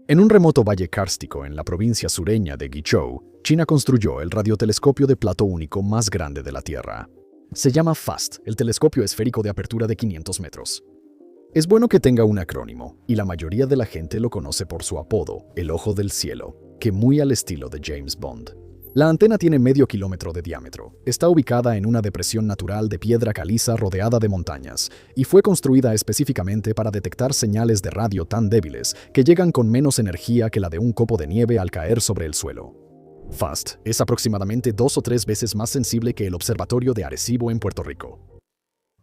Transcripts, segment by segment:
En un remoto valle kárstico en la provincia sureña de Guizhou, China construyó el radiotelescopio de plato único más grande de la Tierra. Se llama FAST, el telescopio esférico de apertura de 500 metros. Es bueno que tenga un acrónimo, y la mayoría de la gente lo conoce por su apodo, el Ojo del Cielo, que muy al estilo de James Bond. La antena tiene medio kilómetro de diámetro, está ubicada en una depresión natural de piedra caliza rodeada de montañas, y fue construida específicamente para detectar señales de radio tan débiles que llegan con menos energía que la de un copo de nieve al caer sobre el suelo. FAST es aproximadamente 2 o 3 veces más sensible que el Observatorio de Arecibo en Puerto Rico.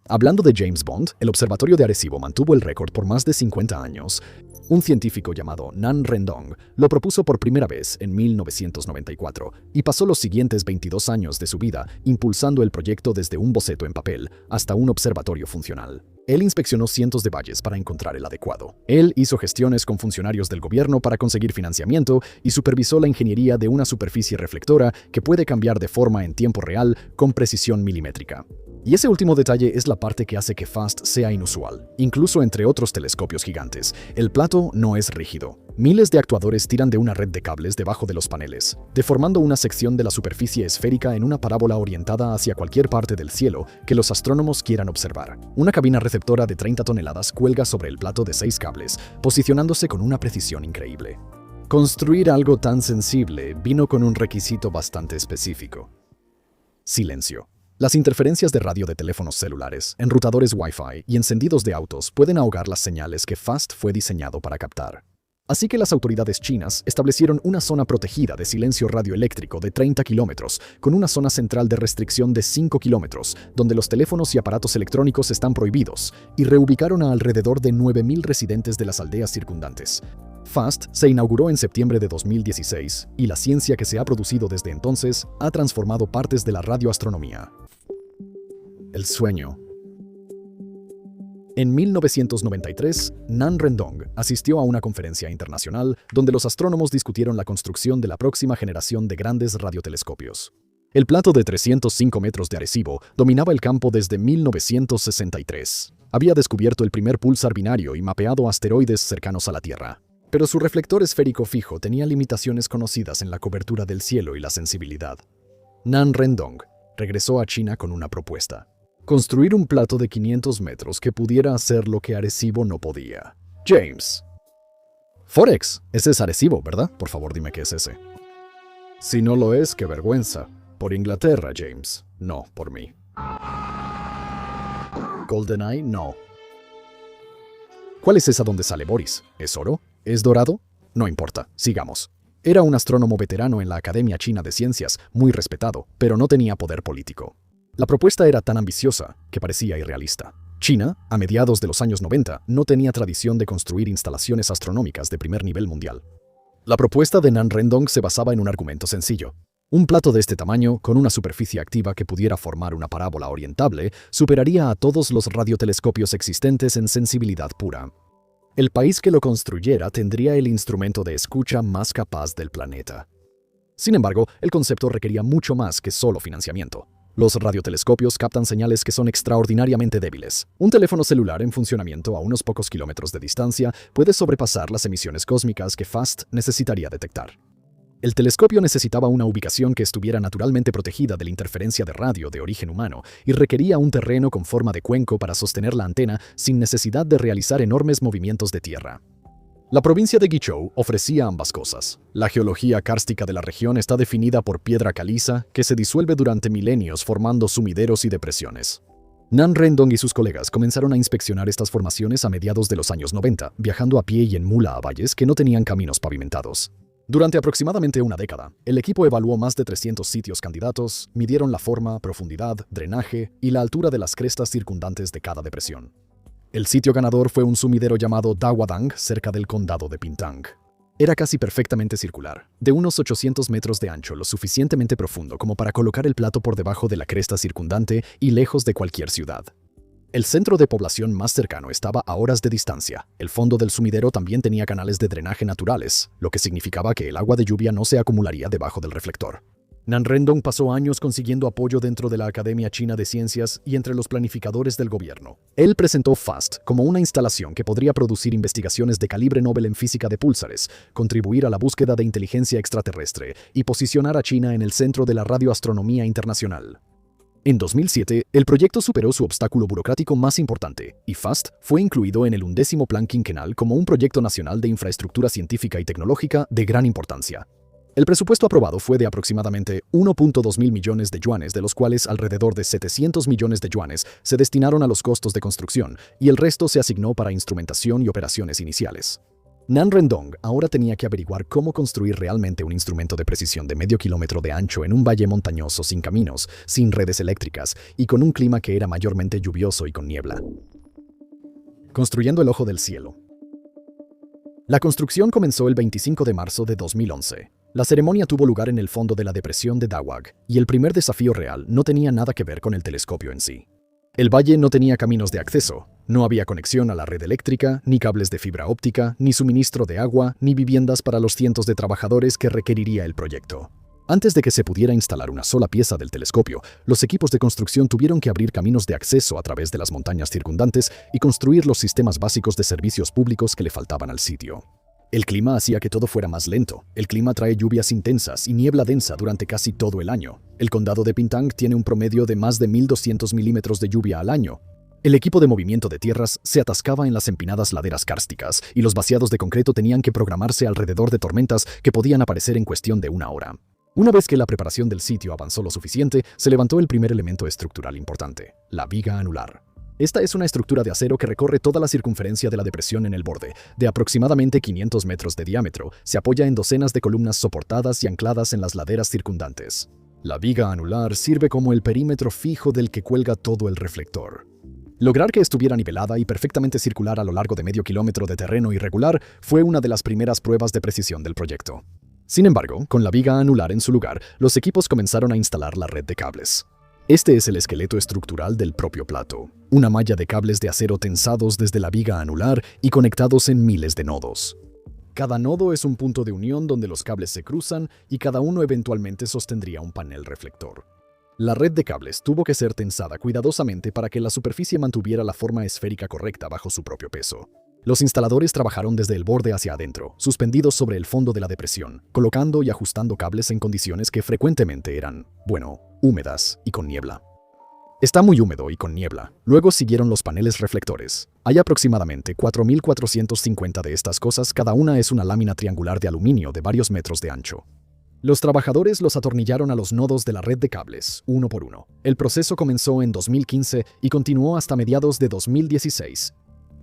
Hablando de James Bond, el Observatorio de Arecibo mantuvo el récord por más de 50 años. Un científico llamado Nan Rendong lo propuso por primera vez en 1994 y pasó los siguientes 22 años de su vida impulsando el proyecto desde un boceto en papel hasta un observatorio funcional. Él inspeccionó cientos de valles para encontrar el adecuado. Él hizo gestiones con funcionarios del gobierno para conseguir financiamiento y supervisó la ingeniería de una superficie reflectora que puede cambiar de forma en tiempo real con precisión milimétrica. Y ese último detalle es la parte que hace que FAST sea inusual. Incluso entre otros telescopios gigantes, el plato no es rígido. Miles de actuadores tiran de una red de cables debajo de los paneles, deformando una sección de la superficie esférica en una parábola orientada hacia cualquier parte del cielo que los astrónomos quieran observar. Una cabina receptora de 30 toneladas cuelga sobre el plato de 6 cables, posicionándose con una precisión increíble. Construir algo tan sensible vino con un requisito bastante específico: silencio. Las interferencias de radio de teléfonos celulares, enrutadores Wi-Fi y encendidos de autos pueden ahogar las señales que FAST fue diseñado para captar. Así que las autoridades chinas establecieron una zona protegida de silencio radioeléctrico de 30 kilómetros, con una zona central de restricción de 5 kilómetros, donde los teléfonos y aparatos electrónicos están prohibidos, y reubicaron a alrededor de 9.000 residentes de las aldeas circundantes. FAST se inauguró en septiembre de 2016, y la ciencia que se ha producido desde entonces ha transformado partes de la radioastronomía. El sueño. En 1993, Nan Rendong asistió a una conferencia internacional donde los astrónomos discutieron la construcción de la próxima generación de grandes radiotelescopios. El plato de 305 metros de Arecibo dominaba el campo desde 1963. Había descubierto el primer púlsar binario y mapeado asteroides cercanos a la Tierra. Pero su reflector esférico fijo tenía limitaciones conocidas en la cobertura del cielo y la sensibilidad. Nan Rendong regresó a China con una propuesta: construir un plato de 500 metros que pudiera hacer lo que Arecibo no podía. James. Forex, ese es Arecibo, ¿verdad? Por favor, dime qué es ese. Si no lo es, qué vergüenza. Por Inglaterra, James. No, por mí. GoldenEye, no. ¿Cuál es esa donde sale Boris? ¿Es oro? ¿Es dorado? No importa, sigamos. Era un astrónomo veterano en la Academia China de Ciencias, muy respetado, pero no tenía poder político. La propuesta era tan ambiciosa que parecía irrealista. China, a mediados de los años 90, no tenía tradición de construir instalaciones astronómicas de primer nivel mundial. La propuesta de Nan Rendong se basaba en un argumento sencillo. Un plato de este tamaño, con una superficie activa que pudiera formar una parábola orientable, superaría a todos los radiotelescopios existentes en sensibilidad pura. El país que lo construyera tendría el instrumento de escucha más capaz del planeta. Sin embargo, el concepto requería mucho más que solo financiamiento. Los radiotelescopios captan señales que son extraordinariamente débiles. Un teléfono celular en funcionamiento a unos pocos kilómetros de distancia puede sobrepasar las emisiones cósmicas que FAST necesitaría detectar. El telescopio necesitaba una ubicación que estuviera naturalmente protegida de la interferencia de radio de origen humano y requería un terreno con forma de cuenco para sostener la antena sin necesidad de realizar enormes movimientos de tierra. La provincia de Guizhou ofrecía ambas cosas. La geología kárstica de la región está definida por piedra caliza que se disuelve durante milenios formando sumideros y depresiones. Nan Rendong y sus colegas comenzaron a inspeccionar estas formaciones a mediados de los años 90, viajando a pie y en mula a valles que no tenían caminos pavimentados. Durante aproximadamente una década, el equipo evaluó más de 300 sitios candidatos, midieron la forma, profundidad, drenaje y la altura de las crestas circundantes de cada depresión. El sitio ganador fue un sumidero llamado Dawadang, cerca del condado de Pintang. Era casi perfectamente circular, de unos 800 metros de ancho, lo suficientemente profundo como para colocar el plato por debajo de la cresta circundante y lejos de cualquier ciudad. El centro de población más cercano estaba a horas de distancia. El fondo del sumidero también tenía canales de drenaje naturales, lo que significaba que el agua de lluvia no se acumularía debajo del reflector. Nan Rendong pasó años consiguiendo apoyo dentro de la Academia China de Ciencias y entre los planificadores del gobierno. Él presentó FAST como una instalación que podría producir investigaciones de calibre Nobel en física de púlsares, contribuir a la búsqueda de inteligencia extraterrestre y posicionar a China en el centro de la radioastronomía internacional. En 2007, el proyecto superó su obstáculo burocrático más importante, y FAST fue incluido en el 11º Plan Quinquenal como un proyecto nacional de infraestructura científica y tecnológica de gran importancia. El presupuesto aprobado fue de aproximadamente 1.2 mil millones de yuanes, de los cuales alrededor de 700 millones de yuanes se destinaron a los costos de construcción y el resto se asignó para instrumentación y operaciones iniciales. Nan Rendong ahora tenía que averiguar cómo construir realmente un instrumento de precisión de medio kilómetro de ancho en un valle montañoso sin caminos, sin redes eléctricas y con un clima que era mayormente lluvioso y con niebla. Construyendo el ojo del cielo. La construcción comenzó el 25 de marzo de 2011. La ceremonia tuvo lugar en el fondo de la depresión de Dawag, y el primer desafío real no tenía nada que ver con el telescopio en sí. El valle no tenía caminos de acceso, no había conexión a la red eléctrica, ni cables de fibra óptica, ni suministro de agua, ni viviendas para los cientos de trabajadores que requeriría el proyecto. Antes de que se pudiera instalar una sola pieza del telescopio, los equipos de construcción tuvieron que abrir caminos de acceso a través de las montañas circundantes y construir los sistemas básicos de servicios públicos que le faltaban al sitio. El clima hacía que todo fuera más lento. El clima trae lluvias intensas y niebla densa durante casi todo el año. El condado de Pingtung tiene un promedio de más de 1.200 milímetros de lluvia al año. El equipo de movimiento de tierras se atascaba en las empinadas laderas kársticas y los vaciados de concreto tenían que programarse alrededor de tormentas que podían aparecer en cuestión de una hora. Una vez que la preparación del sitio avanzó lo suficiente, se levantó el primer elemento estructural importante, la viga anular. Esta es una estructura de acero que recorre toda la circunferencia de la depresión en el borde, de aproximadamente 500 metros de diámetro. Se apoya en docenas de columnas soportadas y ancladas en las laderas circundantes. La viga anular sirve como el perímetro fijo del que cuelga todo el reflector. Lograr que estuviera nivelada y perfectamente circular a lo largo de medio kilómetro de terreno irregular fue una de las primeras pruebas de precisión del proyecto. Sin embargo, con la viga anular en su lugar, los equipos comenzaron a instalar la red de cables. Este es el esqueleto estructural del propio plato, una malla de cables de acero tensados desde la viga anular y conectados en miles de nodos. Cada nodo es un punto de unión donde los cables se cruzan y cada uno eventualmente sostendría un panel reflector. La red de cables tuvo que ser tensada cuidadosamente para que la superficie mantuviera la forma esférica correcta bajo su propio peso. Los instaladores trabajaron desde el borde hacia adentro, suspendidos sobre el fondo de la depresión, colocando y ajustando cables en condiciones que frecuentemente eran, húmedas y con niebla. Está muy húmedo y con niebla. Luego siguieron los paneles reflectores. Hay aproximadamente 4.450 de estas cosas, cada una es una lámina triangular de aluminio de varios metros de ancho. Los trabajadores los atornillaron a los nodos de la red de cables, uno por uno. El proceso comenzó en 2015 y continuó hasta mediados de 2016.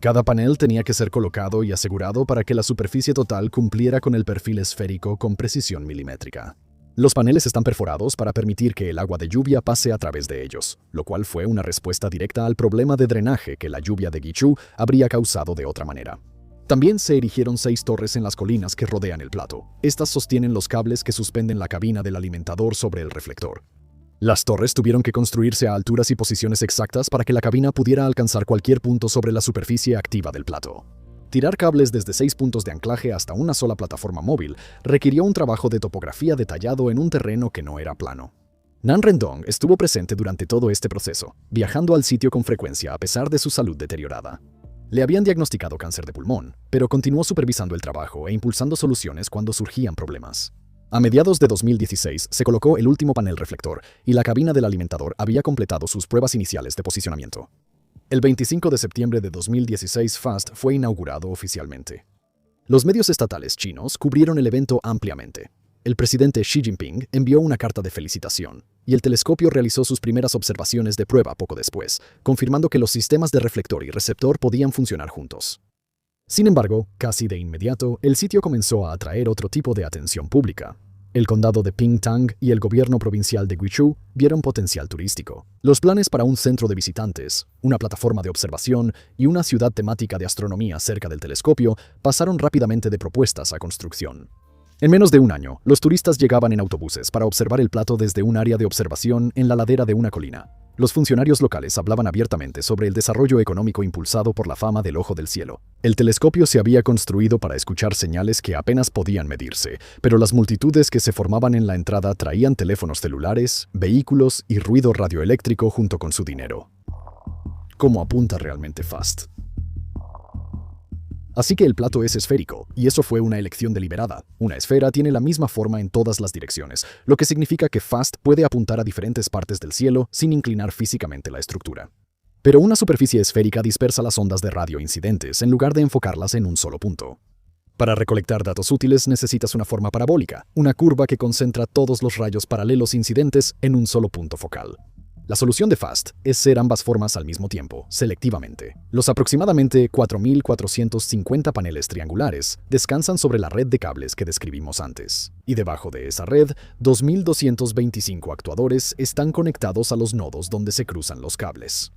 Cada panel tenía que ser colocado y asegurado para que la superficie total cumpliera con el perfil esférico con precisión milimétrica. Los paneles están perforados para permitir que el agua de lluvia pase a través de ellos, lo cual fue una respuesta directa al problema de drenaje que la lluvia de Guizhou habría causado de otra manera. También se erigieron 6 torres en las colinas que rodean el plato. Estas sostienen los cables que suspenden la cabina del alimentador sobre el reflector. Las torres tuvieron que construirse a alturas y posiciones exactas para que la cabina pudiera alcanzar cualquier punto sobre la superficie activa del plato. Tirar cables desde 6 puntos de anclaje hasta una sola plataforma móvil requirió un trabajo de topografía detallado en un terreno que no era plano. Nan Rendong estuvo presente durante todo este proceso, viajando al sitio con frecuencia a pesar de su salud deteriorada. Le habían diagnosticado cáncer de pulmón, pero continuó supervisando el trabajo e impulsando soluciones cuando surgían problemas. A mediados de 2016 se colocó el último panel reflector y la cabina del alimentador había completado sus pruebas iniciales de posicionamiento. El 25 de septiembre de 2016 FAST fue inaugurado oficialmente. Los medios estatales chinos cubrieron el evento ampliamente. El presidente Xi Jinping envió una carta de felicitación, y el telescopio realizó sus primeras observaciones de prueba poco después, confirmando que los sistemas de reflector y receptor podían funcionar juntos. Sin embargo, casi de inmediato, el sitio comenzó a atraer otro tipo de atención pública. El condado de Pingtung y el gobierno provincial de Guizhou vieron potencial turístico. Los planes para un centro de visitantes, una plataforma de observación y una ciudad temática de astronomía cerca del telescopio pasaron rápidamente de propuestas a construcción. En menos de un año, los turistas llegaban en autobuses para observar el plato desde un área de observación en la ladera de una colina. Los funcionarios locales hablaban abiertamente sobre el desarrollo económico impulsado por la fama del ojo del cielo. El telescopio se había construido para escuchar señales que apenas podían medirse, pero las multitudes que se formaban en la entrada traían teléfonos celulares, vehículos y ruido radioeléctrico junto con su dinero. ¿Cómo apunta realmente FAST? Así que el plato es esférico, y eso fue una elección deliberada. Una esfera tiene la misma forma en todas las direcciones, lo que significa que FAST puede apuntar a diferentes partes del cielo sin inclinar físicamente la estructura. Pero una superficie esférica dispersa las ondas de radio incidentes en lugar de enfocarlas en un solo punto. Para recolectar datos útiles necesitas una forma parabólica, una curva que concentra todos los rayos paralelos incidentes en un solo punto focal. La solución de FAST es ser ambas formas al mismo tiempo, selectivamente. Los aproximadamente 4.450 paneles triangulares descansan sobre la red de cables que describimos antes. Y debajo de esa red, 2.225 actuadores están conectados a los nodos donde se cruzan los cables.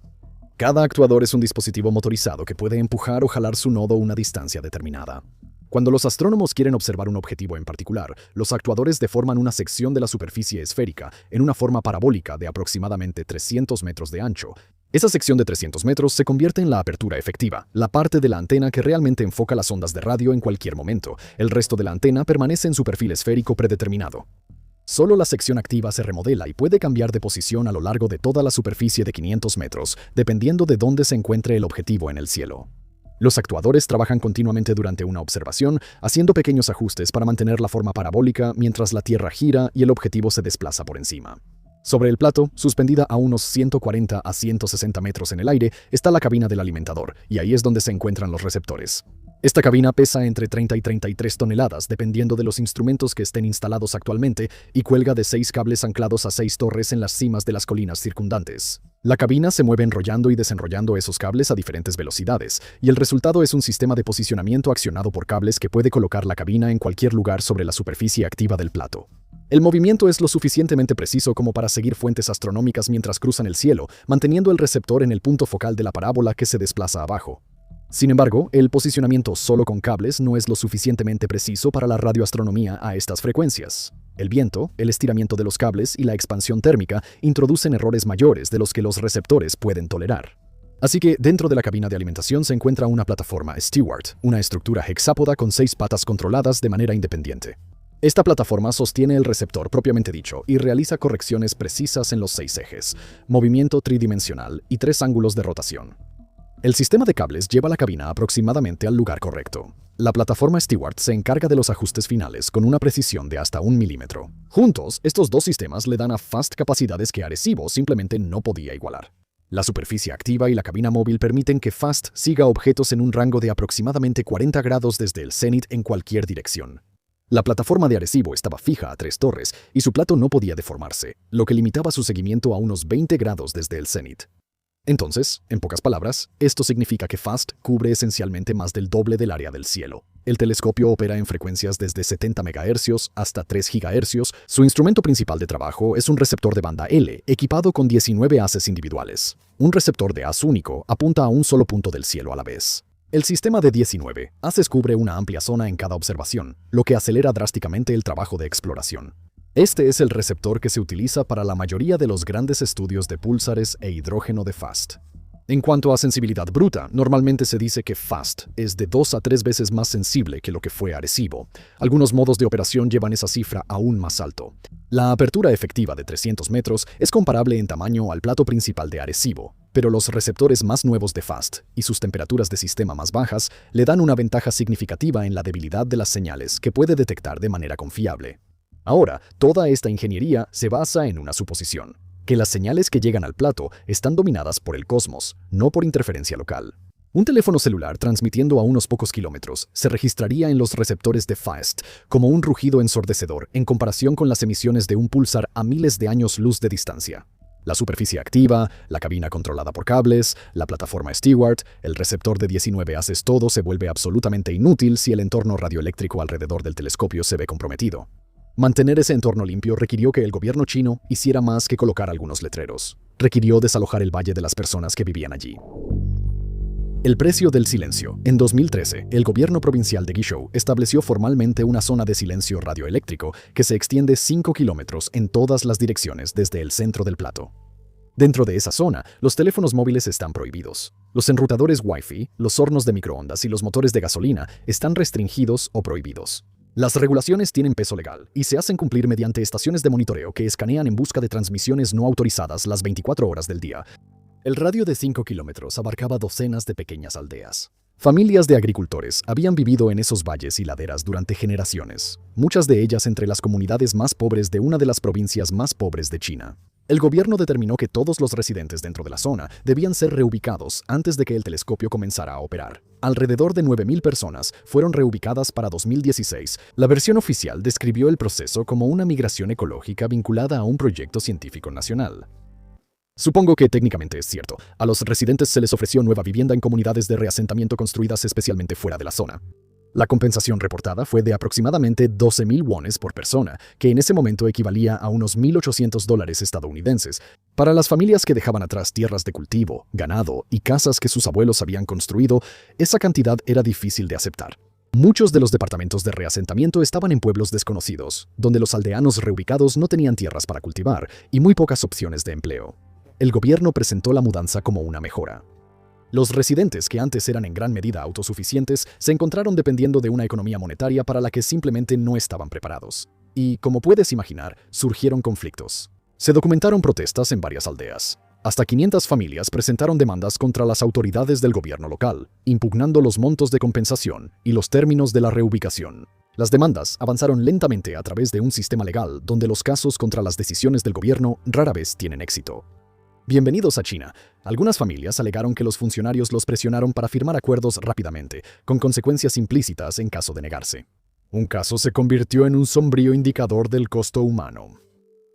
Cada actuador es un dispositivo motorizado que puede empujar o jalar su nodo una distancia determinada. Cuando los astrónomos quieren observar un objetivo en particular, los actuadores deforman una sección de la superficie esférica en una forma parabólica de aproximadamente 300 metros de ancho. Esa sección de 300 metros se convierte en la apertura efectiva, la parte de la antena que realmente enfoca las ondas de radio en cualquier momento. El resto de la antena permanece en su perfil esférico predeterminado. Solo la sección activa se remodela y puede cambiar de posición a lo largo de toda la superficie de 500 metros, dependiendo de dónde se encuentre el objetivo en el cielo. Los actuadores trabajan continuamente durante una observación, haciendo pequeños ajustes para mantener la forma parabólica mientras la Tierra gira y el objetivo se desplaza por encima. Sobre el plato, suspendida a unos 140 a 160 metros en el aire, está la cabina del alimentador, y ahí es donde se encuentran los receptores. Esta cabina pesa entre 30 y 33 toneladas, dependiendo de los instrumentos que estén instalados actualmente, y cuelga de 6 cables anclados a 6 torres en las cimas de las colinas circundantes. La cabina se mueve enrollando y desenrollando esos cables a diferentes velocidades, y el resultado es un sistema de posicionamiento accionado por cables que puede colocar la cabina en cualquier lugar sobre la superficie activa del plato. El movimiento es lo suficientemente preciso como para seguir fuentes astronómicas mientras cruzan el cielo, manteniendo el receptor en el punto focal de la parábola que se desplaza abajo. Sin embargo, el posicionamiento solo con cables no es lo suficientemente preciso para la radioastronomía a estas frecuencias. El viento, el estiramiento de los cables y la expansión térmica introducen errores mayores de los que los receptores pueden tolerar. Así que dentro de la cabina de alimentación se encuentra una plataforma Stewart, una estructura hexápoda con 6 patas controladas de manera independiente. Esta plataforma sostiene el receptor propiamente dicho y realiza correcciones precisas en los 6 ejes, movimiento tridimensional y 3 ángulos de rotación. El sistema de cables lleva la cabina aproximadamente al lugar correcto. La plataforma Stewart se encarga de los ajustes finales con una precisión de hasta 1 milímetro. Juntos, estos dos sistemas le dan a FAST capacidades que Arecibo simplemente no podía igualar. La superficie activa y la cabina móvil permiten que FAST siga objetos en un rango de aproximadamente 40 grados desde el cenit en cualquier dirección. La plataforma de Arecibo estaba fija a 3 torres y su plato no podía deformarse, lo que limitaba su seguimiento a unos 20 grados desde el cenit. Entonces, en pocas palabras, esto significa que FAST cubre esencialmente más del doble del área del cielo. El telescopio opera en frecuencias desde 70 MHz hasta 3 GHz. Su instrumento principal de trabajo es un receptor de banda L, equipado con 19 haces individuales. Un receptor de haz único apunta a un solo punto del cielo a la vez. El sistema de 19 haces cubre una amplia zona en cada observación, lo que acelera drásticamente el trabajo de exploración. Este es el receptor que se utiliza para la mayoría de los grandes estudios de púlsares e hidrógeno de FAST. En cuanto a sensibilidad bruta, normalmente se dice que FAST es de 2 a 3 veces más sensible que lo que fue Arecibo. Algunos modos de operación llevan esa cifra aún más alto. La apertura efectiva de 300 metros es comparable en tamaño al plato principal de Arecibo, pero los receptores más nuevos de FAST y sus temperaturas de sistema más bajas le dan una ventaja significativa en la debilidad de las señales que puede detectar de manera confiable. Ahora, toda esta ingeniería se basa en una suposición, que las señales que llegan al plato están dominadas por el cosmos, no por interferencia local. Un teléfono celular transmitiendo a unos pocos kilómetros se registraría en los receptores de FAST como un rugido ensordecedor en comparación con las emisiones de un pulsar a miles de años luz de distancia. La superficie activa, la cabina controlada por cables, la plataforma Stewart, el receptor de 19 haces, todo se vuelve absolutamente inútil si el entorno radioeléctrico alrededor del telescopio se ve comprometido. Mantener ese entorno limpio requirió que el gobierno chino hiciera más que colocar algunos letreros. Requirió desalojar el valle de las personas que vivían allí. El precio del silencio. En 2013, el gobierno provincial de Guizhou estableció formalmente una zona de silencio radioeléctrico que se extiende 5 kilómetros en todas las direcciones desde el centro del plato. Dentro de esa zona, los teléfonos móviles están prohibidos. Los enrutadores Wi-Fi, los hornos de microondas y los motores de gasolina están restringidos o prohibidos. Las regulaciones tienen peso legal y se hacen cumplir mediante estaciones de monitoreo que escanean en busca de transmisiones no autorizadas las 24 horas del día. El radio de 5 kilómetros abarcaba docenas de pequeñas aldeas. Familias de agricultores habían vivido en esos valles y laderas durante generaciones, muchas de ellas entre las comunidades más pobres de una de las provincias más pobres de China. El gobierno determinó que todos los residentes dentro de la zona debían ser reubicados antes de que el telescopio comenzara a operar. Alrededor de 9.000 personas fueron reubicadas para 2016. La versión oficial describió el proceso como una migración ecológica vinculada a un proyecto científico nacional. Supongo que técnicamente es cierto. A los residentes se les ofreció nueva vivienda en comunidades de reasentamiento construidas especialmente fuera de la zona. La compensación reportada fue de aproximadamente 12.000 wones por persona, que en ese momento equivalía a unos $1.800 estadounidenses. Para las familias que dejaban atrás tierras de cultivo, ganado y casas que sus abuelos habían construido, esa cantidad era difícil de aceptar. Muchos de los departamentos de reasentamiento estaban en pueblos desconocidos, donde los aldeanos reubicados no tenían tierras para cultivar y muy pocas opciones de empleo. El gobierno presentó la mudanza como una mejora. Los residentes, que antes eran en gran medida autosuficientes, se encontraron dependiendo de una economía monetaria para la que simplemente no estaban preparados. Y, como puedes imaginar, surgieron conflictos. Se documentaron protestas en varias aldeas. Hasta 500 familias presentaron demandas contra las autoridades del gobierno local, impugnando los montos de compensación y los términos de la reubicación. Las demandas avanzaron lentamente a través de un sistema legal donde los casos contra las decisiones del gobierno rara vez tienen éxito. Bienvenidos a China. Algunas familias alegaron que los funcionarios los presionaron para firmar acuerdos rápidamente, con consecuencias implícitas en caso de negarse. Un caso se convirtió en un sombrío indicador del costo humano.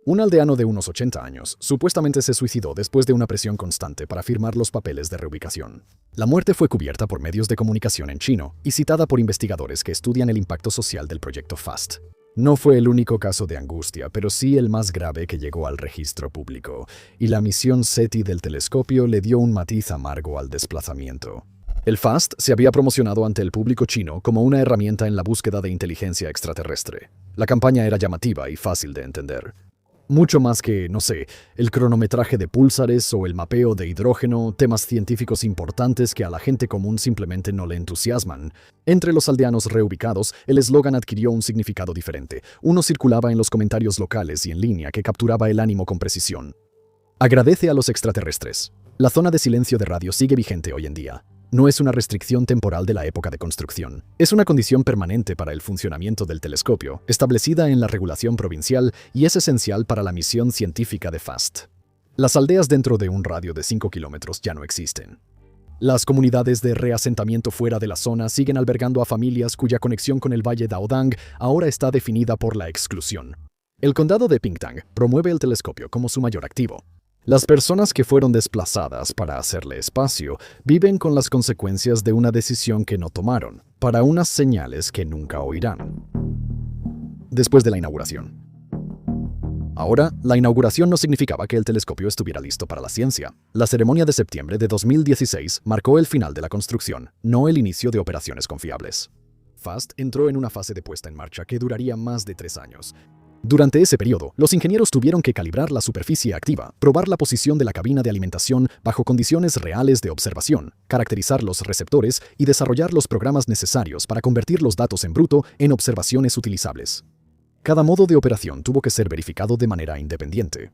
Un aldeano de unos 80 años supuestamente se suicidó después de una presión constante para firmar los papeles de reubicación. La muerte fue cubierta por medios de comunicación en chino y citada por investigadores que estudian el impacto social del proyecto FAST. No fue el único caso de angustia, pero sí el más grave que llegó al registro público, y la misión SETI del telescopio le dio un matiz amargo al desplazamiento. El FAST se había promocionado ante el público chino como una herramienta en la búsqueda de inteligencia extraterrestre. La campaña era llamativa y fácil de entender. Mucho más que, no sé, el cronometraje de púlsares o el mapeo de hidrógeno, temas científicos importantes que a la gente común simplemente no le entusiasman. Entre los aldeanos reubicados, el eslogan adquirió un significado diferente. Uno circulaba en los comentarios locales y en línea que capturaba el ánimo con precisión. Agradece a los extraterrestres. La zona de silencio de radio sigue vigente hoy en día. No es una restricción temporal de la época de construcción. Es una condición permanente para el funcionamiento del telescopio, establecida en la regulación provincial y es esencial para la misión científica de FAST. Las aldeas dentro de un radio de 5 kilómetros ya no existen. Las comunidades de reasentamiento fuera de la zona siguen albergando a familias cuya conexión con el Valle Daodang ahora está definida por la exclusión. El condado de Pingtang promueve el telescopio como su mayor activo. Las personas que fueron desplazadas para hacerle espacio viven con las consecuencias de una decisión que no tomaron, para unas señales que nunca oirán. Después de la inauguración. Ahora, la inauguración no significaba que el telescopio estuviera listo para la ciencia. La ceremonia de septiembre de 2016 marcó el final de la construcción, no el inicio de operaciones confiables. FAST entró en una fase de puesta en marcha que duraría más de 3 años. Durante ese periodo, los ingenieros tuvieron que calibrar la superficie activa, probar la posición de la cabina de alimentación bajo condiciones reales de observación, caracterizar los receptores y desarrollar los programas necesarios para convertir los datos en bruto en observaciones utilizables. Cada modo de operación tuvo que ser verificado de manera independiente.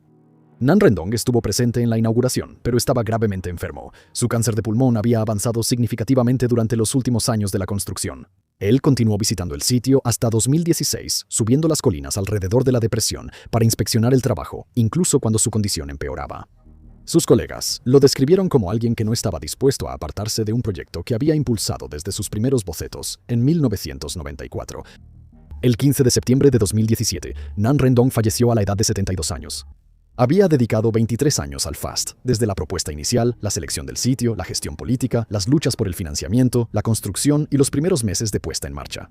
Nan Rendong estuvo presente en la inauguración, pero estaba gravemente enfermo. Su cáncer de pulmón había avanzado significativamente durante los últimos años de la construcción. Él continuó visitando el sitio hasta 2016, subiendo las colinas alrededor de la depresión para inspeccionar el trabajo, incluso cuando su condición empeoraba. Sus colegas lo describieron como alguien que no estaba dispuesto a apartarse de un proyecto que había impulsado desde sus primeros bocetos en 1994. El 15 de septiembre de 2017, Nan Rendong falleció a la edad de 72 años. Había dedicado 23 años al FAST, desde la propuesta inicial, la selección del sitio, la gestión política, las luchas por el financiamiento, la construcción y los primeros meses de puesta en marcha.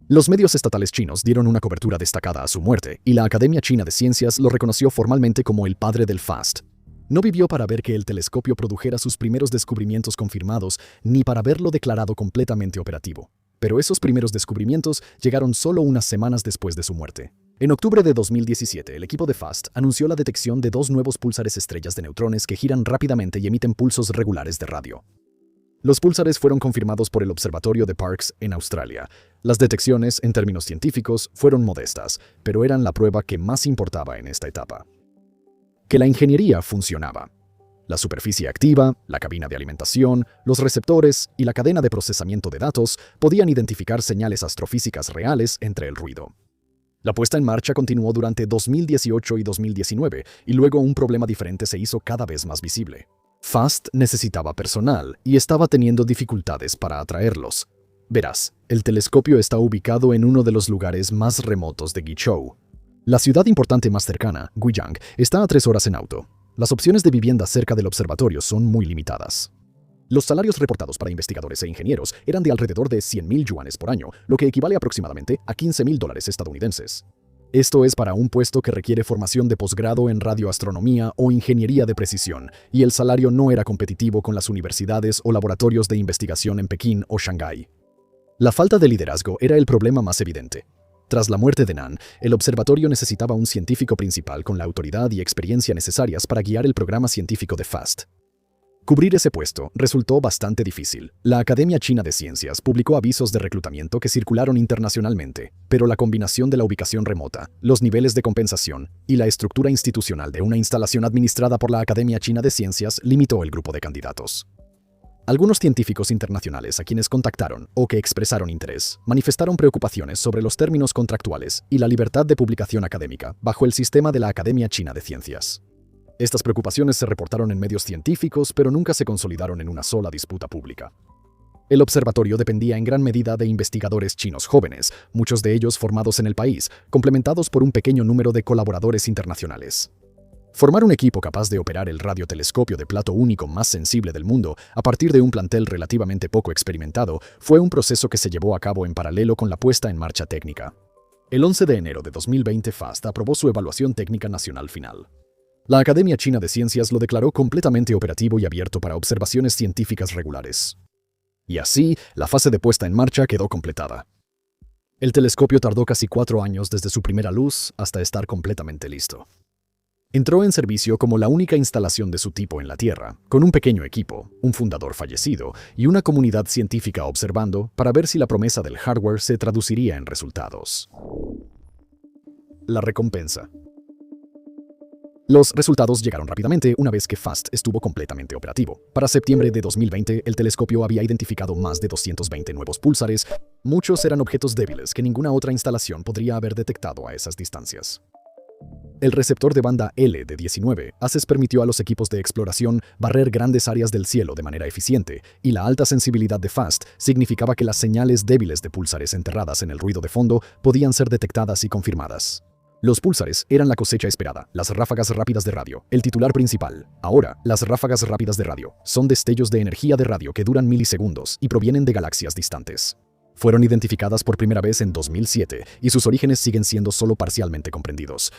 Los medios estatales chinos dieron una cobertura destacada a su muerte, y la Academia China de Ciencias lo reconoció formalmente como el padre del FAST. No vivió para ver que el telescopio produjera sus primeros descubrimientos confirmados, ni para verlo declarado completamente operativo. Pero esos primeros descubrimientos llegaron solo unas semanas después de su muerte. En octubre de 2017, el equipo de FAST anunció la detección de dos nuevos púlsares estrellas de neutrones que giran rápidamente y emiten pulsos regulares de radio. Los púlsares fueron confirmados por el Observatorio de Parkes en Australia. Las detecciones, en términos científicos, fueron modestas, pero eran la prueba que más importaba en esta etapa. Que la ingeniería funcionaba. La superficie activa, la cabina de alimentación, los receptores y la cadena de procesamiento de datos podían identificar señales astrofísicas reales entre el ruido. La puesta en marcha continuó durante 2018 y 2019, y luego un problema diferente se hizo cada vez más visible. FAST necesitaba personal y estaba teniendo dificultades para atraerlos. Verás, el telescopio está ubicado en uno de los lugares más remotos de Guizhou. La ciudad importante más cercana, Guiyang, está a 3 horas en auto. Las opciones de vivienda cerca del observatorio son muy limitadas. Los salarios reportados para investigadores e ingenieros eran de alrededor de 100.000 yuanes por año, lo que equivale aproximadamente a $15.000 estadounidenses. Esto es para un puesto que requiere formación de posgrado en radioastronomía o ingeniería de precisión, y el salario no era competitivo con las universidades o laboratorios de investigación en Pekín o Shanghái. La falta de liderazgo era el problema más evidente. Tras la muerte de Nan, el observatorio necesitaba un científico principal con la autoridad y experiencia necesarias para guiar el programa científico de FAST. Cubrir ese puesto resultó bastante difícil. La Academia China de Ciencias publicó avisos de reclutamiento que circularon internacionalmente, pero la combinación de la ubicación remota, los niveles de compensación y la estructura institucional de una instalación administrada por la Academia China de Ciencias limitó el grupo de candidatos. Algunos científicos internacionales a quienes contactaron o que expresaron interés manifestaron preocupaciones sobre los términos contractuales y la libertad de publicación académica bajo el sistema de la Academia China de Ciencias. Estas preocupaciones se reportaron en medios científicos, pero nunca se consolidaron en una sola disputa pública. El observatorio dependía en gran medida de investigadores chinos jóvenes, muchos de ellos formados en el país, complementados por un pequeño número de colaboradores internacionales. Formar un equipo capaz de operar el radiotelescopio de plato único más sensible del mundo a partir de un plantel relativamente poco experimentado fue un proceso que se llevó a cabo en paralelo con la puesta en marcha técnica. El 11 de enero de 2020 FAST aprobó su evaluación técnica nacional final. La Academia China de Ciencias lo declaró completamente operativo y abierto para observaciones científicas regulares. Y así, la fase de puesta en marcha quedó completada. El telescopio tardó casi 4 años desde su primera luz hasta estar completamente listo. Entró en servicio como la única instalación de su tipo en la Tierra, con un pequeño equipo, un fundador fallecido y una comunidad científica observando para ver si la promesa del hardware se traduciría en resultados. La recompensa. Los resultados llegaron rápidamente una vez que FAST estuvo completamente operativo. Para septiembre de 2020, el telescopio había identificado más de 220 nuevos púlsares. Muchos eran objetos débiles que ninguna otra instalación podría haber detectado a esas distancias. El receptor de banda L de 19 ACES permitió a los equipos de exploración barrer grandes áreas del cielo de manera eficiente, y la alta sensibilidad de FAST significaba que las señales débiles de púlsares enterradas en el ruido de fondo podían ser detectadas y confirmadas. Los púlsares eran la cosecha esperada, las ráfagas rápidas de radio, el titular principal. Ahora, las ráfagas rápidas de radio son destellos de energía de radio que duran milisegundos y provienen de galaxias distantes. Fueron identificadas por primera vez en 2007 y sus orígenes siguen siendo solo parcialmente comprendidos.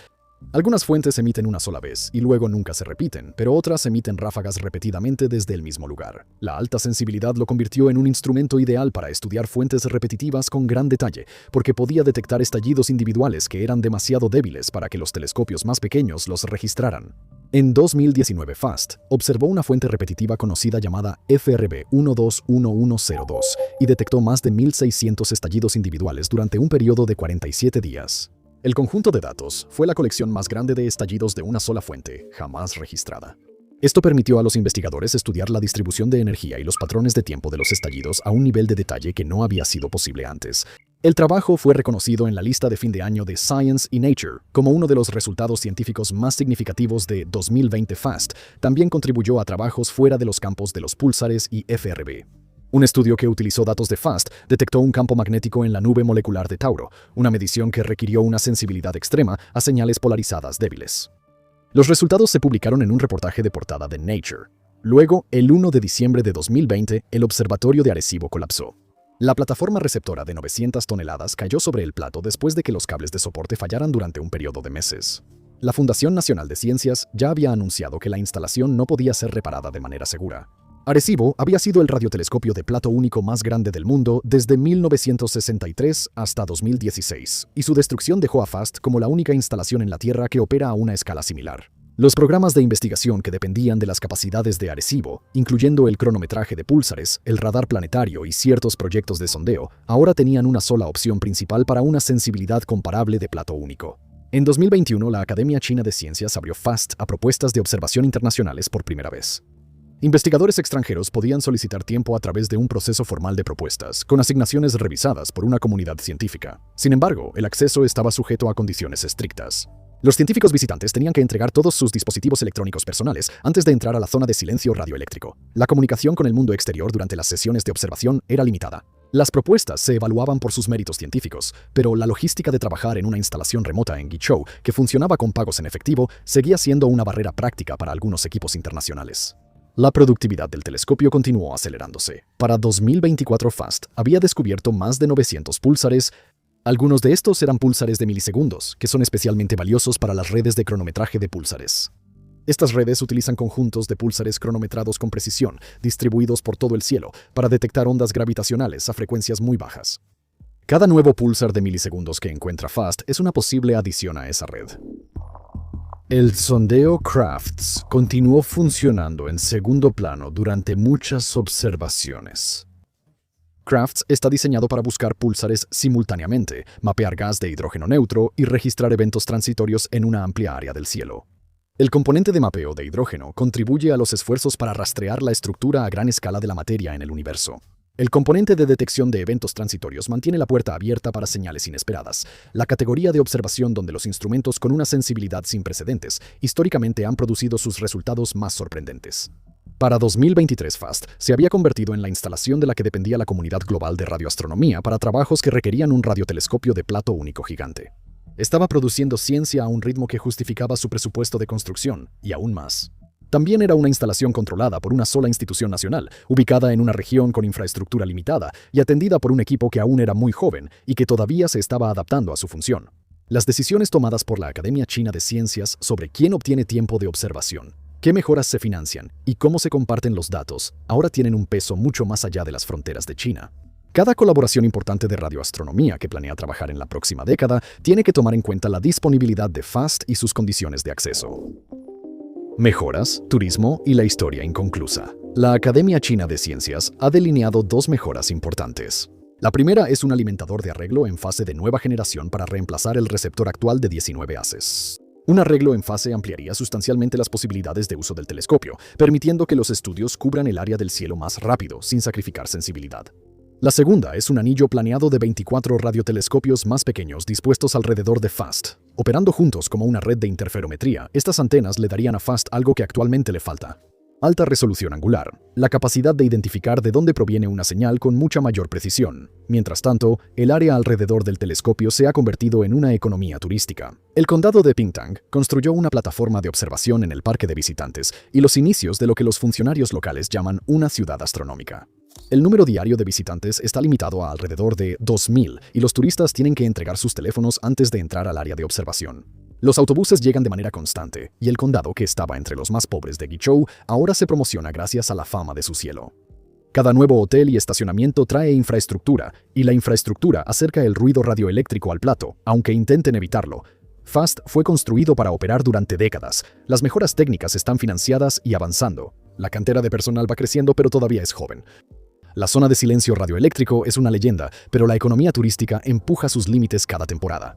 Algunas fuentes emiten una sola vez y luego nunca se repiten, pero otras emiten ráfagas repetidamente desde el mismo lugar. La alta sensibilidad lo convirtió en un instrumento ideal para estudiar fuentes repetitivas con gran detalle, porque podía detectar estallidos individuales que eran demasiado débiles para que los telescopios más pequeños los registraran. En 2019 FAST observó una fuente repetitiva conocida llamada FRB 121102 y detectó más de 1.600 estallidos individuales durante un periodo de 47 días. El conjunto de datos fue la colección más grande de estallidos de una sola fuente, jamás registrada. Esto permitió a los investigadores estudiar la distribución de energía y los patrones de tiempo de los estallidos a un nivel de detalle que no había sido posible antes. El trabajo fue reconocido en la lista de fin de año de Science y Nature como uno de los resultados científicos más significativos de 2020 FAST. También contribuyó a trabajos fuera de los campos de los púlsares y FRB. Un estudio que utilizó datos de FAST detectó un campo magnético en la nube molecular de Tauro, una medición que requirió una sensibilidad extrema a señales polarizadas débiles. Los resultados se publicaron en un reportaje de portada de Nature. Luego, el 1 de diciembre de 2020, el observatorio de Arecibo colapsó. La plataforma receptora de 900 toneladas cayó sobre el plato después de que los cables de soporte fallaran durante un periodo de meses. La Fundación Nacional de Ciencias ya había anunciado que la instalación no podía ser reparada de manera segura. Arecibo había sido el radiotelescopio de plato único más grande del mundo desde 1963 hasta 2016, y su destrucción dejó a FAST como la única instalación en la Tierra que opera a una escala similar. Los programas de investigación que dependían de las capacidades de Arecibo, incluyendo el cronometraje de púlsares, el radar planetario y ciertos proyectos de sondeo, ahora tenían una sola opción principal para una sensibilidad comparable de plato único. En 2021, la Academia China de Ciencias abrió FAST a propuestas de observación internacionales por primera vez. Investigadores extranjeros podían solicitar tiempo a través de un proceso formal de propuestas, con asignaciones revisadas por una comunidad científica. Sin embargo, el acceso estaba sujeto a condiciones estrictas. Los científicos visitantes tenían que entregar todos sus dispositivos electrónicos personales antes de entrar a la zona de silencio radioeléctrico. La comunicación con el mundo exterior durante las sesiones de observación era limitada. Las propuestas se evaluaban por sus méritos científicos, pero la logística de trabajar en una instalación remota en Guizhou, que funcionaba con pagos en efectivo, seguía siendo una barrera práctica para algunos equipos internacionales. La productividad del telescopio continuó acelerándose. Para 2024, FAST había descubierto más de 900 púlsares. Algunos de estos eran púlsares de milisegundos, que son especialmente valiosos para las redes de cronometraje de púlsares. Estas redes utilizan conjuntos de púlsares cronometrados con precisión, distribuidos por todo el cielo, para detectar ondas gravitacionales a frecuencias muy bajas. Cada nuevo púlsar de milisegundos que encuentra FAST es una posible adición a esa red. El sondeo Crafts continuó funcionando en segundo plano durante muchas observaciones. Crafts está diseñado para buscar púlsares simultáneamente, mapear gas de hidrógeno neutro y registrar eventos transitorios en una amplia área del cielo. El componente de mapeo de hidrógeno contribuye a los esfuerzos para rastrear la estructura a gran escala de la materia en el universo. El componente de detección de eventos transitorios mantiene la puerta abierta para señales inesperadas, la categoría de observación donde los instrumentos con una sensibilidad sin precedentes históricamente han producido sus resultados más sorprendentes. Para 2023, FAST se había convertido en la instalación de la que dependía la comunidad global de radioastronomía para trabajos que requerían un radiotelescopio de plato único gigante. Estaba produciendo ciencia a un ritmo que justificaba su presupuesto de construcción, y aún más. También era una instalación controlada por una sola institución nacional, ubicada en una región con infraestructura limitada y atendida por un equipo que aún era muy joven y que todavía se estaba adaptando a su función. Las decisiones tomadas por la Academia China de Ciencias sobre quién obtiene tiempo de observación, qué mejoras se financian y cómo se comparten los datos ahora tienen un peso mucho más allá de las fronteras de China. Cada colaboración importante de radioastronomía que planea trabajar en la próxima década tiene que tomar en cuenta la disponibilidad de FAST y sus condiciones de acceso. Mejoras, turismo y la historia inconclusa. La Academia China de Ciencias ha delineado dos mejoras importantes. La primera es un alimentador de arreglo en fase de nueva generación para reemplazar el receptor actual de 19 haces. Un arreglo en fase ampliaría sustancialmente las posibilidades de uso del telescopio, permitiendo que los estudios cubran el área del cielo más rápido, sin sacrificar sensibilidad. La segunda es un anillo planeado de 24 radiotelescopios más pequeños dispuestos alrededor de FAST. Operando juntos como una red de interferometría, estas antenas le darían a FAST algo que actualmente le falta: alta resolución angular, la capacidad de identificar de dónde proviene una señal con mucha mayor precisión. Mientras tanto, el área alrededor del telescopio se ha convertido en una economía turística. El condado de Pingtang construyó una plataforma de observación en el parque de visitantes y los inicios de lo que los funcionarios locales llaman una ciudad astronómica. El número diario de visitantes está limitado a alrededor de 2.000 y los turistas tienen que entregar sus teléfonos antes de entrar al área de observación. Los autobuses llegan de manera constante y el condado, que estaba entre los más pobres de Guizhou, ahora se promociona gracias a la fama de su cielo. Cada nuevo hotel y estacionamiento trae infraestructura y la infraestructura acerca el ruido radioeléctrico al plato, aunque intenten evitarlo. FAST fue construido para operar durante décadas. Las mejoras técnicas están financiadas y avanzando. La cantera de personal va creciendo, pero todavía es joven. La zona de silencio radioeléctrico es una leyenda, pero la economía turística empuja sus límites cada temporada.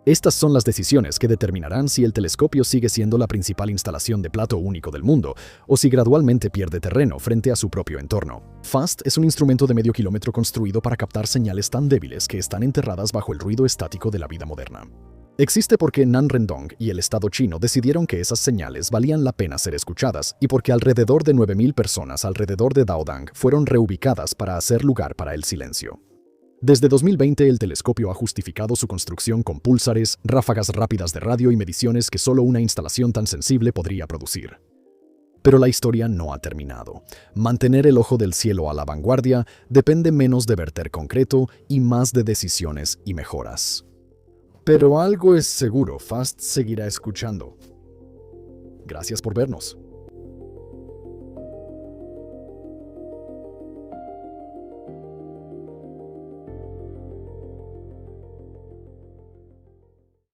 Estas son las decisiones que determinarán si el telescopio sigue siendo la principal instalación de plato único del mundo, o si gradualmente pierde terreno frente a su propio entorno. FAST es un instrumento de medio kilómetro construido para captar señales tan débiles que están enterradas bajo el ruido estático de la vida moderna. Existe porque Nan Rendong y el Estado chino decidieron que esas señales valían la pena ser escuchadas y porque alrededor de 9.000 personas alrededor de Daodang fueron reubicadas para hacer lugar para el silencio. Desde 2020, el telescopio ha justificado su construcción con púlsares, ráfagas rápidas de radio y mediciones que solo una instalación tan sensible podría producir. Pero la historia no ha terminado. Mantener el ojo del cielo a la vanguardia depende menos de verter concreto y más de decisiones y mejoras. Pero algo es seguro, FAST seguirá escuchando. Gracias por vernos.